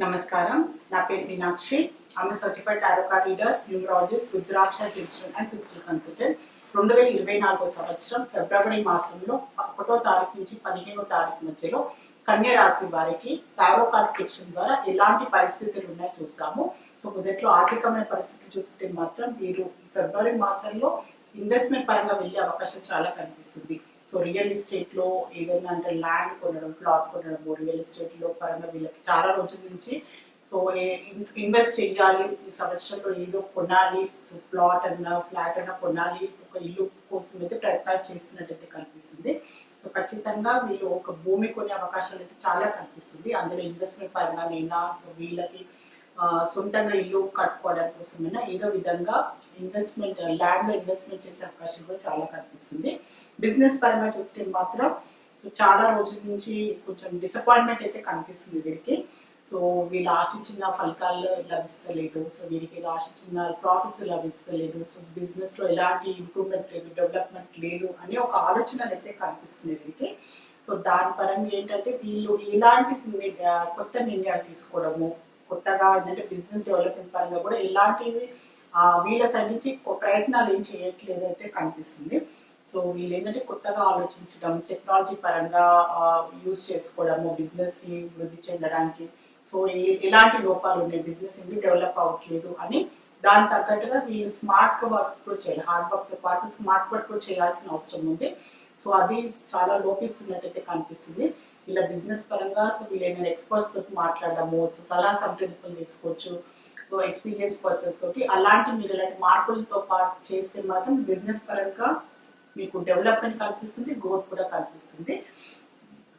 నమస్కారం. నా పేరు Meenakshi. I'm a certified tarot card reader, numerologist, rudraksha జిన్షన్ అండ్ క్రిస్టల్ కన్సల్టెంట్. 2024 సంవత్సరం ఫిబ్రవరి మాసంలో 1వ తారీఖు నుంచి 15వ తారీఖు మధ్యలో కన్యా రాశి వారికి టారో కార్డ్ ప్రిడిక్షన్ ద్వారా ఎలాంటి పరిస్థితులు ఉన్నాయో చూసాము. సో మొదట్లో ఆర్థికమైన పరిస్థితి చూసుకుంటే మాత్రం వీరు ఫిబ్రవరి మాసంలో ఇన్వెస్ట్మెంట్ పరంగా వెళ్ళే అవకాశం చాలా కనిపిస్తుంది. సో రియల్ ఎస్టేట్ లో ఏదైనా అంటే ల్యాండ్ కొనడం, ప్లాట్ కొనడం, రియల్ ఎస్టేట్ లో పరంగా వీళ్ళకి చాలా రోజుల నుంచి సో ఇన్వెస్ట్ చేయాలి, ఈ సంవత్సరంలో ఏదో కొనాలి, సో ప్లాట్ అన్నా ఫ్లాట్ అన్నా కొనాలి, ఒక ఇల్లు కోసం అయితే ప్రయత్నాలు చేస్తున్నట్టయితే కనిపిస్తుంది. సో ఖచ్చితంగా వీళ్ళు ఒక భూమి కొనే అవకాశాలు అయితే చాలా కనిపిస్తుంది. అందులో ఇన్వెస్ట్మెంట్ పరంగానైనా సో వీళ్ళకి సొంతంగా ఇల్లు కట్టుకోవడం కోసమైనా ఏదో విధంగా ఇన్వెస్ట్మెంట్ ల్యాండ్ లో ఇన్వెస్ట్మెంట్ చేసే అవకాశం కూడా చాలా కనిపిస్తుంది. బిజినెస్ పరంగా చూస్తే మాత్రం సో చాలా రోజుల నుంచి కొంచెం డిసప్పాయింట్మెంట్ అయితే కనిపిస్తుంది వీరికి. సో వీళ్ళు ఆశించిన ఫలితాలు లభిస్తలేదు, సో వీరికి ఆశించిన ప్రాఫిట్స్ లభిస్తలేదు, సో బిజినెస్ లో ఎలాంటి ఇంప్రూవ్మెంట్ లేదు, డెవలప్మెంట్ లేదు అనే ఒక ఆలోచనలు అయితే కనిపిస్తుంది వీరికి. సో దాని పరంగా ఏంటంటే వీళ్ళు ఎలాంటి కొత్త నిర్ణయాలు తీసుకోవడము, కొత్తగా ఏంటంటే బిజినెస్ డెవలప్మెంట్ పరంగా కూడా ఎలాంటివి వీళ్ళ సైడ్ నుంచి ప్రయత్నాలు ఏం చేయట్లేదు అయితే కనిపిస్తుంది. సో వీళ్ళు ఏంటంటే కొత్తగా ఆలోచించడం, టెక్నాలజీ పరంగా యూజ్ చేసుకోవడము, బిజినెస్ ని వృద్ధి చెందడానికి. సో ఎలాంటి లోపాలు ఉన్నాయి, బిజినెస్ ఎందుకు డెవలప్ అవ్వట్లేదు అని దాని తగ్గట్టుగా వీళ్ళు స్మార్ట్ వర్క్ కూడా చేయాలి. హార్డ్ వర్క్ తో పాటు స్మార్ట్ వర్క్ కూడా చేయాల్సిన అవసరం ఉంది. సో అది చాలా లోపిస్తున్నట్టయితే కనిపిస్తుంది. వీళ్ళ బిజినెస్ పరంగా సో వీళ్ళు ఏమైనా ఎక్స్పర్ట్స్ తోటి మాట్లాడడము, సో సలహా సంప్రదింపులు తీసుకోవచ్చు, ఎక్స్పీరియన్స్ పర్సన్స్ తోటి అలాంటి మీరు ఇలాంటి మార్పులతో పాటు చేస్తే మాత్రం బిజినెస్ పరంగా మీకు డెవలప్మెంట్ కనిపిస్తుంది, గ్రోత్ కూడా కనిపిస్తుంది.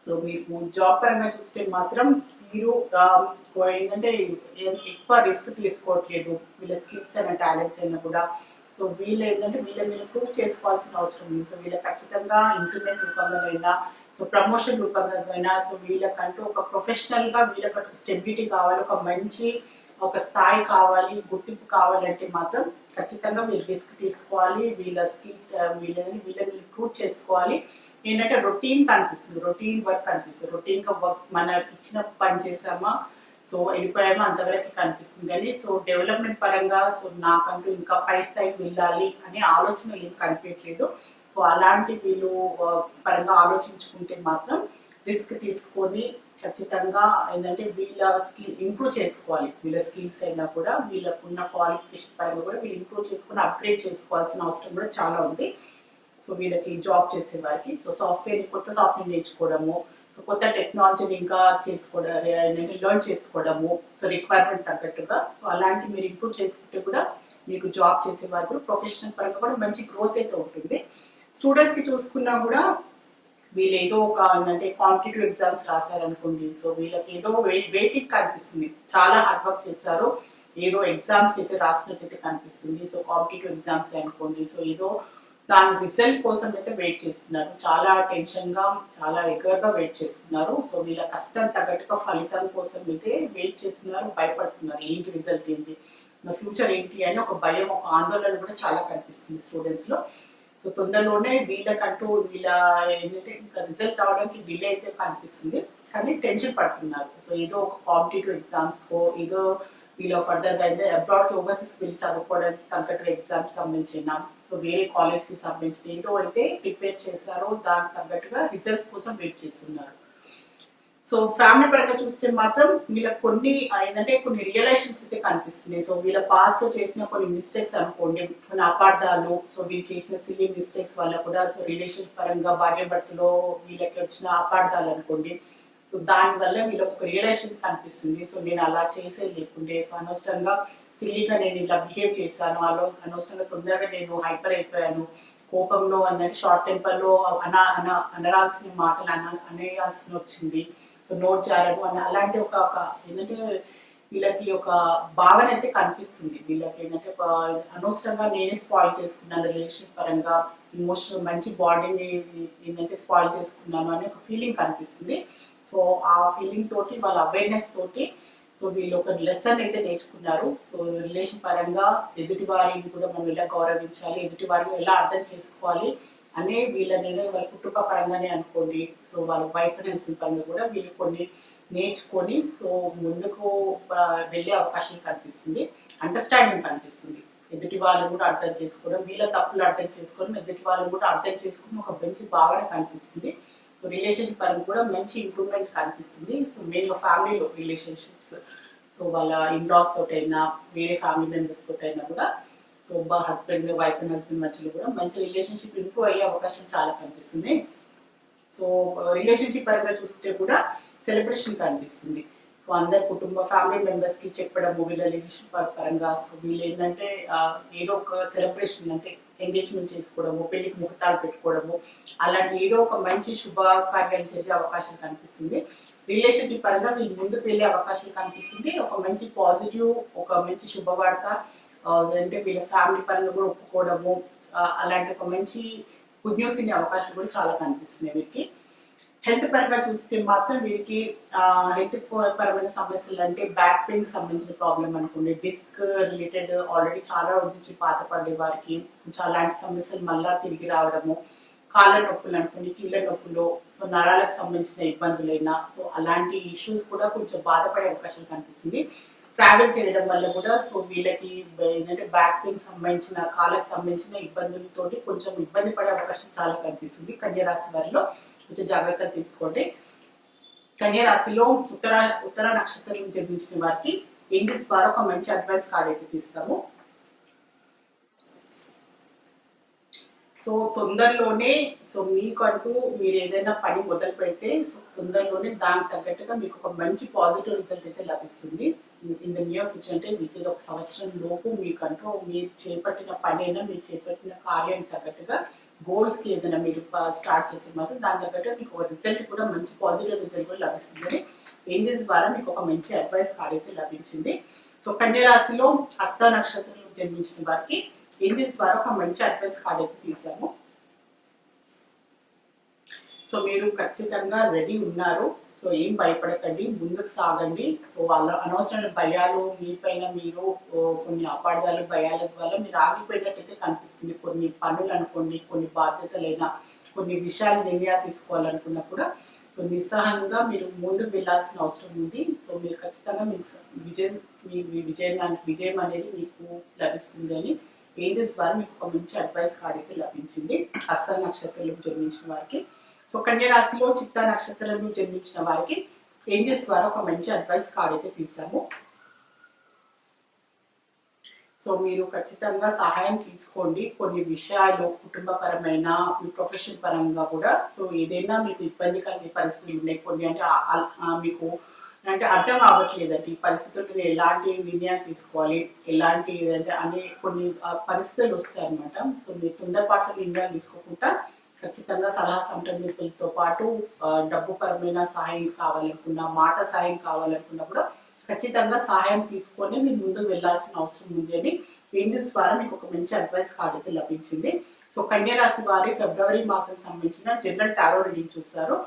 సో మీకు జాబ్ పరంగా చూస్తే మాత్రం మీరు ఏంటంటే ఎక్కువ రిస్క్ తీసుకోవట్లేదు, వీళ్ళ స్కిల్స్ అయినా టాలెంట్స్ అయినా కూడా. సో వీళ్ళు ఏంటంటే వీళ్ళు ప్రూవ్ చేసుకోవాల్సిన అవసరం ఉంది. సో వీళ్ళ ఖచ్చితంగా ఇంటర్నెట్ రూపంగా అయినా, సో ప్రమోషన్ రూపంగా అయినా, సో వీళ్ళకంటూ ఒక ప్రొఫెషనల్ గా వీళ్ళకంటూ స్టెబిలిటీ కావాలి, ఒక మంచి ఒక స్థాయి కావాలి, గుర్తింపు కావాలంటే మాత్రం ఖచ్చితంగా వీళ్ళు రిస్క్ తీసుకోవాలి, వీళ్ళ స్కిల్స్ వీళ్ళని ప్రూవ్ చేసుకోవాలి. ఏంటంటే రొటీన్ కనిపిస్తుంది, రొటీన్ వర్క్ కనిపిస్తుంది. రొటీన్ గా వర్క్ మన ఇచ్చిన పని చేసామా, సో వెళ్ళిపోయామా అంతవరకు కనిపిస్తుంది. కానీ సో డెవలప్మెంట్ పరంగా సో నాకంటూ ఇంకా పై స్థాయికి వెళ్ళాలి అనే ఆలోచన ఏం కనిపించట్లేదు. సో అలాంటి వీళ్ళు పరంగా ఆలోచించుకుంటే మాత్రం రిస్క్ తీసుకొని ఖచ్చితంగా ఏంటంటే వీళ్ళ స్కిల్ ఇంప్రూవ్ చేసుకోవాలి. వీళ్ళ స్కిల్స్ అయినా కూడా వీళ్ళకున్న క్వాలిఫికేషన్ పరంగా కూడా వీళ్ళు ఇంప్రూవ్ చేసుకుని అప్గ్రేడ్ చేసుకోవాల్సిన అవసరం కూడా చాలా ఉంది. సో వీళ్ళకి జాబ్ చేసే వారికి సో కొత్త సాఫ్ట్వేర్ నేర్చుకోవడము, సో కొత్త టెక్నాలజీని ఇంకా చేసుకోవడం, లెర్న్ చేసుకోవడము, సో రిక్వైర్మెంట్ తగ్గట్టుగా సో అలాంటి మీరు ఇంప్రూవ్ చేసుకుంటే కూడా మీకు జాబ్ చేసే వారికి కూడా ప్రొఫెషనల్ పరంగా కూడా మంచి గ్రోత్ అయితే ఉంటుంది. స్టూడెంట్స్ కి చూసుకున్నా కూడా వీళ్ళు ఏదో ఒక ఏంటంటే కాంపిటేటివ్ ఎగ్జామ్స్ రాశారనుకోండి, సో వీళ్ళకి ఏదో వెయిటింగ్ కనిపిస్తుంది, చాలా హార్డ్ వర్క్ చేశారు, ఏదో ఎగ్జామ్స్ అయితే రాసినట్టయితే కనిపిస్తుంది. సో కాంపిటేటివ్ ఎగ్జామ్స్ అనుకోండి, సో ఏదో దాని రిజల్ట్ కోసం అయితే వెయిట్ చేస్తున్నారు, చాలా టెన్షన్ గా చాలా ఎగర్గా వెయిట్ చేస్తున్నారు. సో వీళ్ళ కష్టం తగ్గట్టుగా ఫలితం కోసం అయితే వెయిట్ చేస్తున్నారు, భయపడుతున్నారు ఏంటి రిజల్ట్ ఏంటి, నా ఫ్యూచర్ ఏంటి అని ఒక భయం, ఒక ఆందోళన కూడా చాలా కనిపిస్తుంది స్టూడెంట్స్ లో. సో తొందరలోనే వీళ్ళకంటూ వీళ్ళ ఏంటంటే ఇంకా రిజల్ట్ రావడానికి డిలే అయితే కనిపిస్తుంది, కానీ టెన్షన్ పడుతున్నారు. సో ఏదో ఒక కాంపిటేటివ్ ఎగ్జామ్స్ కో ఏదో వీళ్ళ ఫర్దర్గా అయితే అబ్రాడ్ ఓవర్సీస్ వెళ్ళి చదువుకోవడానికి తగ్గట్టుగా ఎగ్జామ్స్ సంబంధించిన, సో వేరే కాలేజ్ కి సంబంధించిన ఏదో అయితే ప్రిపేర్ చేశారో దానికి తగ్గట్టుగా రిజల్ట్స్ కోసం వెయిట్ చేస్తున్నారు. సో ఫ్యామిలీ పరంగా చూస్తే మాత్రం వీళ్ళకి కొన్ని ఏంటంటే కొన్ని రియలైజేషన్స్ అయితే కనిపిస్తున్నాయి. సో వీళ్ళ పాస్ట్ లో చేసిన కొన్ని మిస్టేక్స్ అనుకోండి, కొన్ని అపార్థాలు, సో వీళ్ళు చేసిన సిల్లీ మిస్టేక్స్ వల్ల కూడా సో రిలేషన్ పరంగా భార్య భర్తలో వీళ్ళకి వచ్చిన అపార్థాలు అనుకోండి, సో దానివల్ల వీళ్ళకి ఒక రియలైజేషన్ కనిపిస్తుంది. సో నేను అలా చేసేది లేకుండే, సో అనవసరంగా సిల్లీగా నేను ఇలా బిహేవ్ చేశాను, అనవసరంగా తొందరగా నేను హైపర్ అయిపోయాను, కోపంలో అన్నట్టు షార్ట్ టెంపర్ లో అనరాల్సిన మాటలు అనేయాల్సి వచ్చింది, సో నోట్ జారము అని అలాంటి ఒక ఏంటంటే వీళ్ళకి ఒక భావన అయితే కనిపిస్తుంది. వీళ్ళకి ఏంటంటే అనవసరంగా నేనే స్పాయిల్ చేసుకున్నాను రిలేషన్ పరంగా, ఇమోషనల్ మంచి బాండింగ్ ఏంటంటే స్పాయిల్ చేసుకున్నాను అనే ఒక ఫీలింగ్ కనిపిస్తుంది. సో ఆ ఫీలింగ్ తోటి వాళ్ళ అవేర్నెస్ తోటి సో వీళ్ళు ఒక లెసన్ అయితే నేర్చుకున్నారు. సో రిలేషన్ పరంగా ఎదుటి వారిని కూడా మనం ఎలా గౌరవించాలి, ఎదుటి వారిని ఎలా అర్థం చేసుకోవాలి అనే వీళ్ళ వాళ్ళ కుటుంబ పరంగానే అనుకోండి, సో వాళ్ళ వైఫ్ అండ్ హస్బెండ్ పరంగా కూడా వీళ్ళు కొన్ని నేర్చుకొని సో ముందుకు వెళ్ళే అవకాశం కనిపిస్తుంది. అండర్స్టాండింగ్ కనిపిస్తుంది. ఎదుటి వాళ్ళు కూడా అర్థం చేసుకోవడం, వీళ్ళ తప్పులు అర్థం చేసుకోవడం, ఎదుటి వాళ్ళు కూడా అర్థం చేసుకుని ఒక మంచి భావన కనిపిస్తుంది. సో రిలేషన్షిప్ పరంగా కూడా మంచి ఇంప్రూవ్మెంట్ కనిపిస్తుంది. సో మెయిన్గా ఫ్యామిలీలో రిలేషన్షిప్స్, సో వాళ్ళ ఇన్లాస్ తోటైనా వేరే ఫ్యామిలీ మెంబర్స్ తోటైనా కూడా so husband wife and husband మధ్యలో కూడా మంచి రిలేషన్షిప్ ఇంప్రూవ్ అయ్యే అవకాశం చాలా కనిపిస్తుంది. సో రిలేషన్షిప్ పరంగా చూస్తే కూడా సెలబ్రేషన్ కనిపిస్తుంది. సో అందరి కుటుంబ ఫ్యామిలీ మెంబర్స్ కి చెప్పడము వీళ్ళ రిలేషన్షిప్ పరంగా సో వీళ్ళు ఏంటంటే ఏదో ఒక సెలబ్రేషన్ అంటే ఎంగేజ్మెంట్ చేసుకోవడము, పెళ్లికి ముహూర్తాలు పెట్టుకోవడము, అలాంటి ఏదో ఒక మంచి శుభకార్యాలు జరిగే అవకాశం కనిపిస్తుంది. రిలేషన్షిప్ పరంగా వీళ్ళు ముందుకు వెళ్ళే అవకాశం కనిపిస్తుంది. ఒక మంచి పాజిటివ్, ఒక మంచి శుభవార్త అంటే వీళ్ళ ఫ్యామిలీ పరంగా కూడా ఒప్పుకోవడము, అలాంటి ఒక మంచి గుడ్ న్యూస్ ఇనే అవకాశం కూడా చాలా కనిపిస్తుంది వీరికి. హెల్త్ పరంగా చూస్తే మాత్రం వీరికి హెల్త్ పరమైన సమస్యలు అంటే బ్యాక్ పెయిన్ సంబంధించిన ప్రాబ్లం అనుకోండి, డిస్క్ రిలేటెడ్ ఆల్రెడీ చాలా రోజు నుంచి బాధపడే వారికి అలాంటి సమస్యలు మళ్ళా తిరిగి రావడము, కాళ్ళ నొప్పులు అనుకోండి, కీళ్ళ నొప్పులు, సో నరాలకు సంబంధించిన ఇబ్బందులైనా సో అలాంటి ఇష్యూస్ కూడా కొంచెం బాధపడే అవకాశం కనిపిస్తుంది. ట్రావెల్ చేయడం వల్ల కూడా సో వీళ్ళకి ఏంటంటే బ్యాక్ పెయిన్ సంబంధించిన కాళ్ళకి సంబంధించిన ఇబ్బందులతోటి కొంచెం ఇబ్బంది పడే అవకాశం చాలా కనిపిస్తుంది. కన్యా రాశి వారిలో కొంచెం జాగ్రత్తలు తీసుకోండి. కన్యా రాశిలో ఉత్తర నక్షత్రం జన్మించిన వారికి ఏంజల్స్ ద్వారా ఒక మంచి అడ్వైస్ కార్డ్ అయితే తీస్తాము. సో తొందరలోనే సో మీకంటూ మీరు ఏదైనా పని మొదలు పెడితే సో తొందరలోనే దానికి తగ్గట్టుగా మీకు ఒక మంచి పాజిటివ్ రిజల్ట్ అయితే లభిస్తుంది. ఇన్ ద నియర్ ఫ్యూచర్ అంటే మీకు ఒక సంవత్సరం లోపు మీకంటూ మీరు చేపట్టిన పని అయినా మీరు చేపట్టిన కార్యానికి తగ్గట్టుగా గోల్స్ కి ఏదైనా మీరు స్టార్ట్ చేసే మాత్రం దాని తగ్గట్టు మీకు ఒక రిజల్ట్ కూడా మంచి పాజిటివ్ రిజల్ట్ కూడా లభిస్తుందని ఏంజల్స్ ద్వారా మీకు ఒక మంచి అడ్వైస్ కార్డ్ అయితే లభించింది. సో కన్యా రాశిలో హస్త నక్షత్రంలో జన్మించిన వారికి ఏంజల్స్ ద్వారా ఒక మంచి అడ్వైస్ కార్డ్ అయితే తీసాము. సో మీరు ఖచ్చితంగా రెడీ ఉన్నారు. సో ఏం భయపడకండి, ముందుకు సాగండి. సో వాళ్ళ అనవసరమైన భయాలు మీ పైన మీరు కొన్ని అపార్థాలు భయాల వల్ల మీరు ఆగిపోయినట్టయితే కనిపిస్తుంది. కొన్ని పనులు అనుకోండి, కొన్ని బాధ్యతలైనా, కొన్ని విషయాలు నిర్ణయాలు తీసుకోవాలనుకున్నా కూడా సో నిస్సహంగా మీరు ముందుకు వెళ్ళాల్సిన అవసరం ఉంది. సో మీరు ఖచ్చితంగా మీకు విజయం అనేది మీకు లభిస్తుంది అని ఏంజల్స్ ద్వారా మీకు ఒక మంచి అడ్వైస్ కార్డ్ అయితే లభించింది హస్త నక్షత్రంలో జన్మించిన వారికి. సో కన్యా రాశిలో చిత్తా నక్షత్రంలో జన్మించిన వారికి ఏంజల్స్ ద్వారా ఒక మంచి అడ్వైస్ కార్డ్ అయితే తీసాము. సో మీరు ఖచ్చితంగా సహాయం తీసుకోండి. కొన్ని విషయాలు కుటుంబపరమైన మీ ప్రొఫెషన్ పరంగా కూడా సో ఏదైనా మీకు ఇబ్బంది కలిగే పరిస్థితులు ఉన్నాయి. కొన్ని అంటే మీకు అంటే అర్థం కావట్లేదండి ఈ పరిస్థితుల్లో ఎలాంటి నిర్ణయాలు తీసుకోవాలి, ఎలాంటి ఏదంటే అనే కొన్ని పరిస్థితులు వస్తాయి అన్నమాట. సో మీరు తొందరపాటు నిర్ణయాలు తీసుకోకుండా ఖచ్చితంగా సలహా సంప్రదింపులతో పాటు డబ్బు పరమైన సహాయం కావాలనుకున్నా, మాట సహాయం కావాలనుకున్నా కూడా ఖచ్చితంగా సహాయం తీసుకొని మీరు ముందుకు వెళ్లాల్సిన అవసరం ఉంది అని ఏంజల్స్ ద్వారా మీకు ఒక మంచి అడ్వైస్ కార్డ్ అయితే లభించింది. సో కన్యా రాశి వారి ఫిబ్రవరి మాసం సంబంధించిన జనరల్ టారో రీడింగ్ చూస్తారు.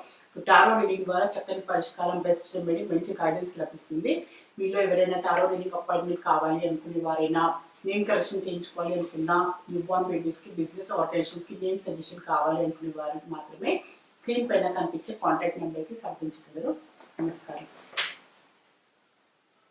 టారో రీడింగ్ ద్వారా చక్కని పరిష్కారం, బెస్ట్ రెమెడీ, మంచి గైడెన్స్ లభిస్తుంది. మీలో ఎవరైనా టారో రీడింగ్ అపాయింట్మెంట్ కావాలి అనుకునే వారైనా, నేమ్ కరెక్షన్ చేయించుకోవాలి అనుకున్నా, న్యూ బోర్న్ బేబీస్ కి, బిజినెస్ ఆర్గనైజేషన్స్ కి నేమ్ సజెషన్ కావాలి అనుకునే వారికి మాత్రమే స్క్రీన్ పైన కనిపించే కాంటాక్ట్ నెంబర్ కి సంప్రదించగలరు. నమస్కారం.